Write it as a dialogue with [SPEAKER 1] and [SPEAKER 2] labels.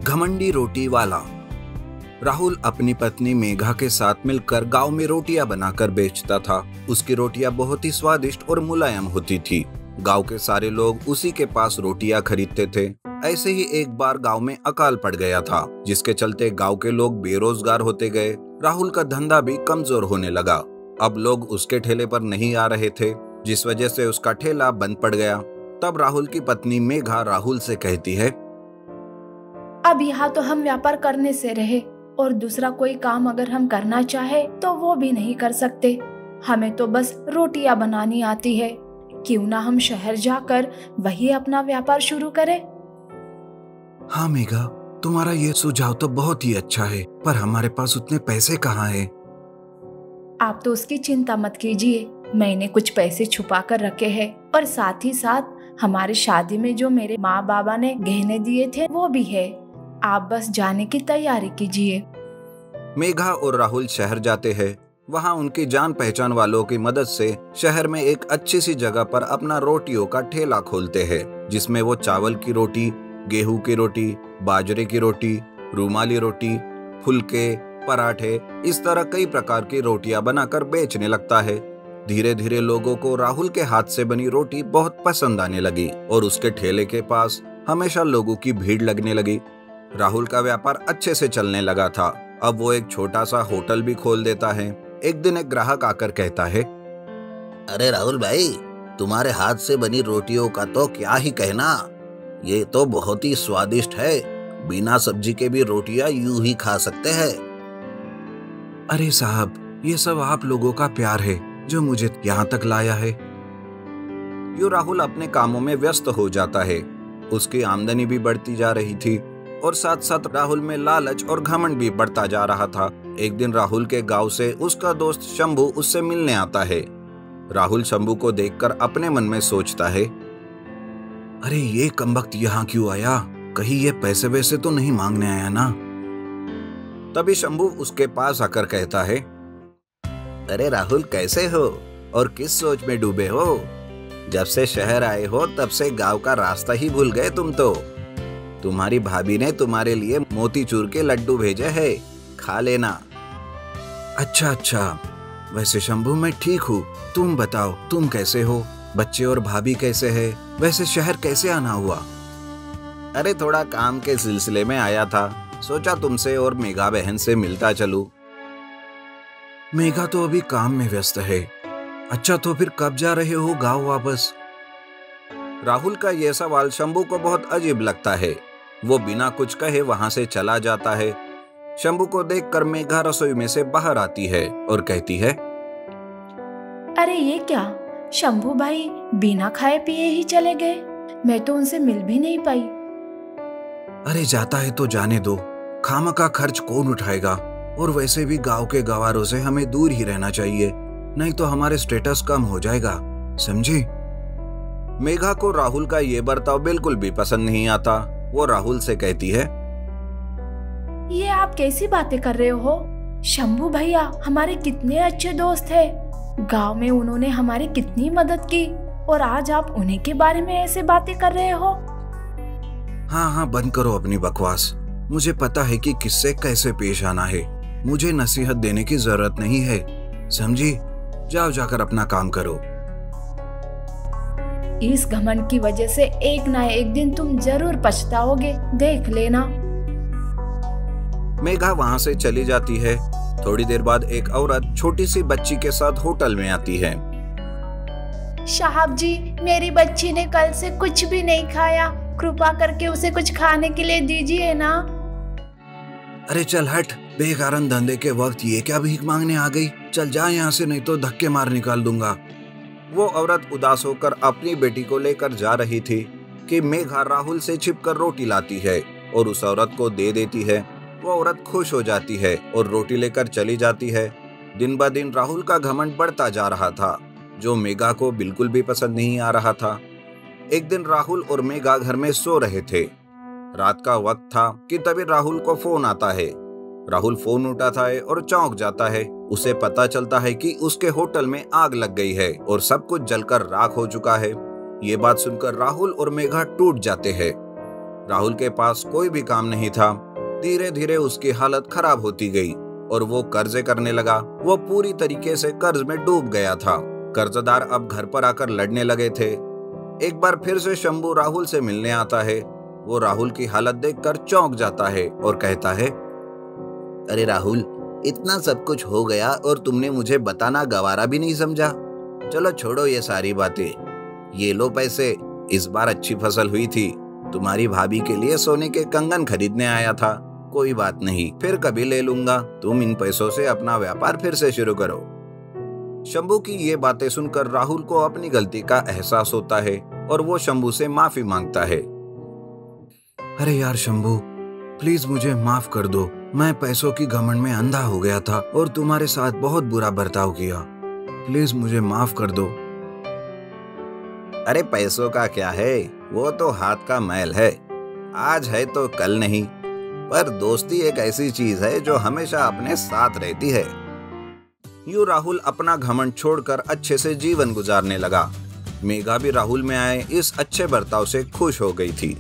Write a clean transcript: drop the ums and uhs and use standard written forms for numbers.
[SPEAKER 1] घमंडी रोटी वाला। राहुल अपनी पत्नी मेघा के साथ मिलकर गांव में रोटियां बनाकर बेचता था। उसकी रोटियां बहुत ही स्वादिष्ट और मुलायम होती थी। गांव के सारे लोग उसी के पास रोटियां खरीदते थे। ऐसे ही एक बार गांव में अकाल पड़ गया था, जिसके चलते गांव के लोग बेरोजगार होते गए। राहुल का धंधा भी कमजोर होने लगा। अब लोग उसके ठेले पर नहीं आ रहे थे, जिस वजह से उसका ठेला बंद पड़ गया। तब राहुल की पत्नी मेघा राहुल से कहती है,
[SPEAKER 2] अब यहाँ तो हम व्यापार करने से रहे और दूसरा कोई काम अगर हम करना चाहे तो वो भी नहीं कर सकते। हमें तो बस रोटियां बनानी आती है। क्यों ना हम शहर जाकर वही अपना व्यापार शुरू करें?
[SPEAKER 1] हाँ मेघा, तुम्हारा ये सुझाव तो बहुत ही अच्छा है, पर हमारे पास उतने पैसे कहाँ हैं?
[SPEAKER 2] आप तो उसकी चिंता मत कीजिए, मैंने कुछ पैसे छुपा कर रखे हैं और साथ ही साथ हमारी शादी में जो मेरे माँ बाबा ने गहने दिए थे वो भी है। आप बस जाने की तैयारी कीजिए।
[SPEAKER 1] मेघा और राहुल शहर जाते हैं। वहाँ उनकी जान पहचान वालों की मदद से शहर में एक अच्छी सी जगह पर अपना रोटियों का ठेला खोलते हैं, जिसमें वो चावल की रोटी, गेहूं की रोटी, बाजरे की रोटी, रुमाली रोटी, फुलके, पराठे, इस तरह कई प्रकार की रोटियां बनाकर बेचने लगता है। धीरे धीरे लोगों को राहुल के हाथ से बनी रोटी बहुत पसंद आने लगी और उसके ठेले के पास हमेशा लोगों की भीड़ लगने लगी। राहुल का व्यापार अच्छे से चलने लगा था। अब वो एक छोटा सा होटल भी खोल देता है। एक दिन एक ग्राहक आकर कहता है,
[SPEAKER 3] अरे राहुल भाई, तुम्हारे हाथ से बनी रोटियों का तो क्या ही कहना, ये तो बहुत ही स्वादिष्ट है। बिना सब्जी के भी रोटियां यूं ही खा सकते हैं।
[SPEAKER 1] अरे साहब, ये सब आप लोगों का प्यार है जो मुझे यहाँ तक लाया है। यूं राहुल अपने कामों में व्यस्त हो जाता है। उसकी आमदनी भी बढ़ती जा रही थी और साथ साथ राहुल में लालच और घमंड भी बढ़ता जा रहा था। एक दिन राहुल के गांव से उसका दोस्त शंभू उससे मिलने आता है। राहुल शंभू को देखकर अपने मन में सोचता है, अरे ये कमबख्त यहाँ क्यों आया? कहीं ये पैसे वैसे तो नहीं मांगने आया ना? तभी शंभू उसके पास आकर कहता है,
[SPEAKER 3] अरे राहुल, कैसे हो और किस सोच में डूबे हो? जब से शहर आए हो तब से गांव का रास्ता ही भूल गए तुम तो। तुम्हारी भाभी ने तुम्हारे लिए मोतीचूर के लड्डू भेजे हैं, खा लेना।
[SPEAKER 1] अच्छा, वैसे शंभू मैं ठीक हूँ। तुम बताओ, तुम कैसे हो? बच्चे और भाभी कैसे है? वैसे शहर कैसे आना हुआ?
[SPEAKER 3] अरे थोड़ा काम के सिलसिले में आया था, सोचा तुमसे और मेघा बहन से मिलता चलूं।
[SPEAKER 1] मेघा तो अभी काम में व्यस्त है। अच्छा, तो फिर कब जा रहे हो गांव वापस?
[SPEAKER 3] राहुल का यह सवाल शंभू को बहुत अजीब लगता है। वो बिना कुछ कहे वहां से चला जाता है। शंभू को देखकर मेघा रसोई में से बाहर आती है और कहती है,
[SPEAKER 2] अरे ये क्या, शंभू भाई बिना खाए पिए ही चले गए। मैं तो उनसे मिल भी नहीं पाई।
[SPEAKER 1] अरे जाता है तो जाने दो, खामा का खर्च कौन उठाएगा? और वैसे भी गांव के गवारों से हमें दूर ही रहना चाहिए, नहीं तो हमारे स्टेटस कम हो जाएगा, समझे?
[SPEAKER 3] मेघा को राहुल का ये बर्ताव बिल्कुल भी पसंद नहीं आता। वो राहुल से कहती है,
[SPEAKER 2] ये आप कैसी बातें कर रहे हो? शंभू भैया हमारे कितने अच्छे दोस्त हैं। गांव में उन्होंने हमारी कितनी मदद की और आज आप उन्हीं के बारे में ऐसे बातें कर रहे हो?
[SPEAKER 1] हाँ, बंद करो अपनी बकवास। मुझे पता है कि किससे कैसे पेश आना है। मुझे नसीहत देने की जरूरत नहीं है, समझी? जाओ जाकर अपना काम करो।
[SPEAKER 2] इस घमंड की वजह से एक ना एक दिन तुम जरूर पछताओगे, देख लेना।
[SPEAKER 3] मेघा वहां से चली जाती है। थोड़ी देर बाद एक औरत छोटी सी बच्ची के साथ होटल में आती है।
[SPEAKER 2] साहब जी, मेरी बच्ची ने कल से कुछ भी नहीं खाया, कृपा करके उसे कुछ खाने के लिए दीजिए ना।
[SPEAKER 1] अरे चल हट, बेकारण धंधे के वक्त ये क्या भीख मांगने आ गई? चल जा यहाँ से, नहीं तो धक्के मार निकाल दूंगा।
[SPEAKER 3] वो औरत उदास होकर अपनी बेटी को लेकर जा रही थी कि मेघा राहुल से छिपकर रोटी लाती है और उस औरत को दे देती है। वो औरत खुश हो जाती है और रोटी लेकर चली जाती है। दिन ब दिन राहुल का घमंड बढ़ता जा रहा था, जो मेघा को बिल्कुल भी पसंद नहीं आ रहा था। एक दिन राहुल और मेघा घर में सो रहे थे। रात का वक्त था कि तभी राहुल को फोन आता है। राहुल फोन उठाता है और चौंक जाता है। उसे पता चलता है कि उसके होटल में आग लग गई है और सब कुछ जलकर राख हो चुका है। ये बात सुनकर राहुल और मेघा टूट जाते हैं। राहुल के पास कोई भी काम नहीं था। धीरे धीरे उसकी हालत खराब होती गई और वो कर्जे करने लगा। वो पूरी तरीके से कर्ज में डूब गया था। कर्जदार अब घर पर आकर लड़ने लगे थे। एक बार फिर से शंभू राहुल से मिलने आता है। वो राहुल की हालत देखकर चौंक जाता है और कहता है,
[SPEAKER 1] अरे राहुल, इतना सब कुछ हो गया और तुमने मुझे बताना गवारा भी नहीं समझा। चलो छोड़ो ये सारी बातें। ये लो पैसे, इस बार अच्छी फसल हुई थी। तुम्हारी भाभी के लिए सोने के कंगन खरीदने आया था। कोई बात नहीं, फिर कभी ले लूंगा। तुम इन पैसों से अपना व्यापार फिर से शुरू करो।
[SPEAKER 3] शंभू की ये बातें सुनकर राहुल को अपनी गलती का एहसास होता है और वो शंभू से माफी मांगता है।
[SPEAKER 1] अरे यार शंभू, प्लीज मुझे माफ कर दो। मैं पैसों की घमंड में अंधा हो गया था और तुम्हारे साथ बहुत बुरा बर्ताव किया। प्लीज मुझे माफ कर दो।
[SPEAKER 3] अरे पैसों का क्या है, वो तो हाथ का मैल है। आज है तो कल नहीं। पर दोस्ती एक ऐसी चीज है जो हमेशा अपने साथ रहती है। यूं राहुल अपना घमंड छोड़कर अच्छे से जीवन गुजारने लगा। मेघा भी राहुल में आए इस अच्छे बर्ताव से खुश हो गई थी।